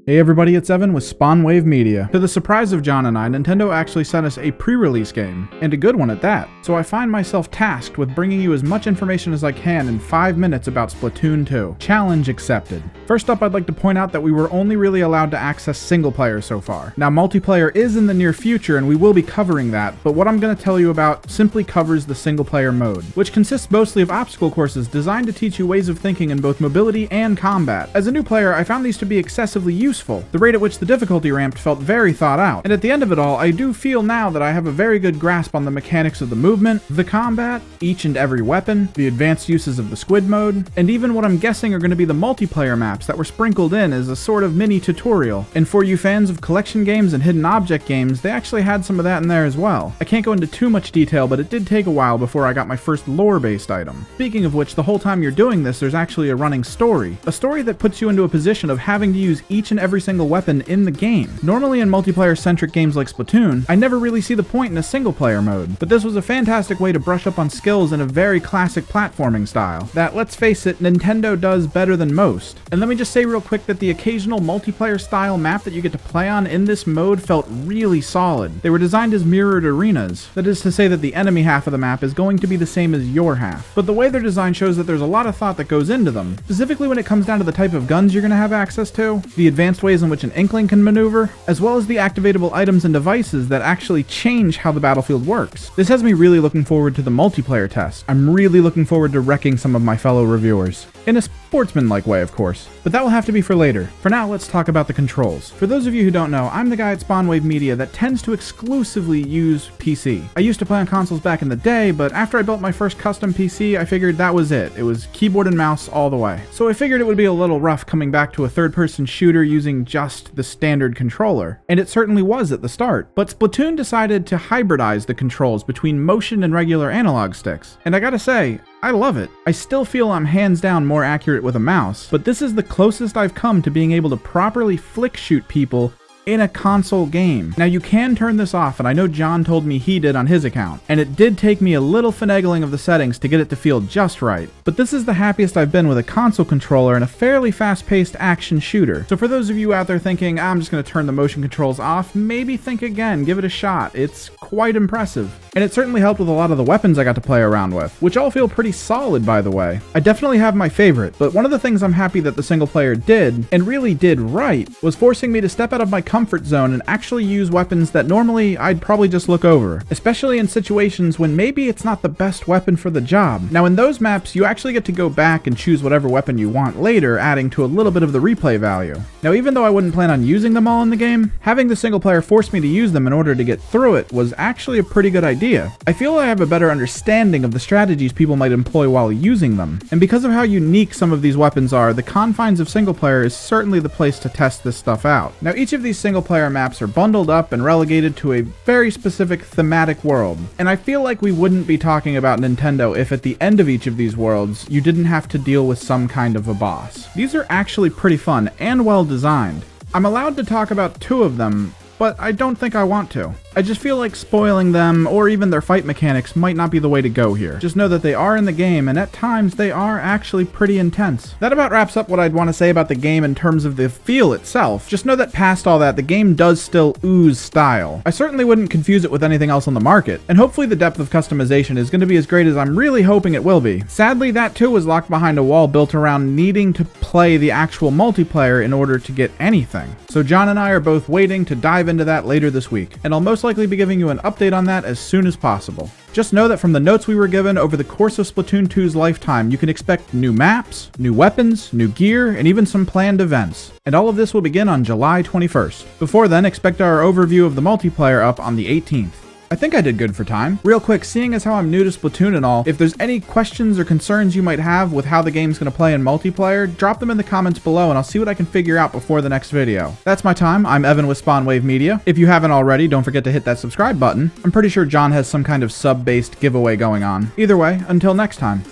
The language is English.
Hey everybody, it's Evan with Spawnwave Media. To the surprise of John and I, Nintendo actually sent us a pre-release game, and a good one at that. So I find myself tasked with bringing you as much information as I can in 5 minutes about Splatoon 2. Challenge accepted. First up, I'd like to point out that we were only really allowed to access single player so far. Now multiplayer is in the near future and we will be covering that, but what I'm going to tell you about simply covers the single player mode, which consists mostly of obstacle courses designed to teach you ways of thinking in both mobility and combat. As a new player, I found these to be excessively useful. The rate at which the difficulty ramped felt very thought out, and at the end of it all, I do feel now that I have a very good grasp on the mechanics of the movement, the combat, each and every weapon, the advanced uses of the squid mode, and even what I'm guessing are going to be the multiplayer maps that were sprinkled in as a sort of mini tutorial. And for you fans of collection games and hidden object games, they actually had some of that in there as well. I can't go into too much detail, but it did take a while before I got my first lore-based item. Speaking of which, the whole time you're doing this, there's actually a running story. A story that puts you into a position of having to use each and every single weapon in the game. Normally in multiplayer-centric games like Splatoon, I never really see the point in a single-player mode, but this was a fantastic way to brush up on skills in a very classic platforming style that, let's face it, Nintendo does better than most. And let me just say real quick that the occasional multiplayer-style map that you get to play on in this mode felt really solid. They were designed as mirrored arenas, that is to say that the enemy half of the map is going to be the same as your half, but the way they're designed shows that there's a lot of thought that goes into them, specifically when it comes down to the type of guns you're going to have access to, the advanced ways in which an Inkling can maneuver, as well as the activatable items and devices that actually change how the battlefield works. This has me really looking forward to the multiplayer test. I'm really looking forward to wrecking some of my fellow reviewers. In a sportsman-like way, of course. But that will have to be for later. For now, let's talk about the controls. For those of you who don't know, I'm the guy at Spawnwave Media that tends to exclusively use PC. I used to play on consoles back in the day, but after I built my first custom PC, I figured that was it. It was keyboard and mouse all the way. So I figured it would be a little rough coming back to a third-person shooter using just the standard controller. And it certainly was at the start. But Splatoon decided to hybridize the controls between motion and regular analog sticks. And I gotta say, I love it. I still feel I'm hands down more accurate with a mouse, but this is the closest I've come to being able to properly flick shoot people in a console game. Now you can turn this off, and I know John told me he did on his account, and it did take me a little finagling of the settings to get it to feel just right, but this is the happiest I've been with a console controller in a fairly fast-paced action shooter. So for those of you out there thinking, I'm just going to turn the motion controls off, maybe think again, give it a shot. It's quite impressive. And it certainly helped with a lot of the weapons I got to play around with, which all feel pretty solid, by the way. I definitely have my favorite, but one of the things I'm happy that the single player did, and really did right, was forcing me to step out of my comfort zone and actually use weapons that normally I'd probably just look over, especially in situations when maybe it's not the best weapon for the job. Now in those maps, you actually get to go back and choose whatever weapon you want later, adding to a little bit of the replay value. Now even though I wouldn't plan on using them all in the game, having the single player force me to use them in order to get through it was actually a pretty good idea. I feel I have a better understanding of the strategies people might employ while using them, and because of how unique some of these weapons are, the confines of single player is certainly the place to test this stuff out. Now each of these single player maps are bundled up and relegated to a very specific thematic world, and I feel like we wouldn't be talking about Nintendo if at the end of each of these worlds you didn't have to deal with some kind of a boss. These are actually pretty fun and well designed. I'm allowed to talk about 2 of them, but I don't think I want to. I just feel like spoiling them, or even their fight mechanics, might not be the way to go here. Just know that they are in the game, and at times they are actually pretty intense. That about wraps up what I'd want to say about the game in terms of the feel itself. Just know that past all that, the game does still ooze style. I certainly wouldn't confuse it with anything else on the market, and hopefully the depth of customization is going to be as great as I'm really hoping it will be. Sadly, that too was locked behind a wall built around needing to play the actual multiplayer in order to get anything. So John and I are both waiting to dive into that later this week, and I'll most likely be giving you an update on that as soon as possible. Just know that from the notes we were given over the course of Splatoon 2's lifetime, you can expect new maps, new weapons, new gear, and even some planned events. And all of this will begin on July 21st. Before then, expect our overview of the multiplayer up on the 18th. I think I did good for time. Real quick, seeing as how I'm new to Splatoon and all, if there's any questions or concerns you might have with how the game's going to play in multiplayer, drop them in the comments below and I'll see what I can figure out before the next video. That's my time. I'm Evan with Spawnwave Media. If you haven't already, don't forget to hit that subscribe button. I'm pretty sure John has some kind of sub-based giveaway going on. Either way, until next time.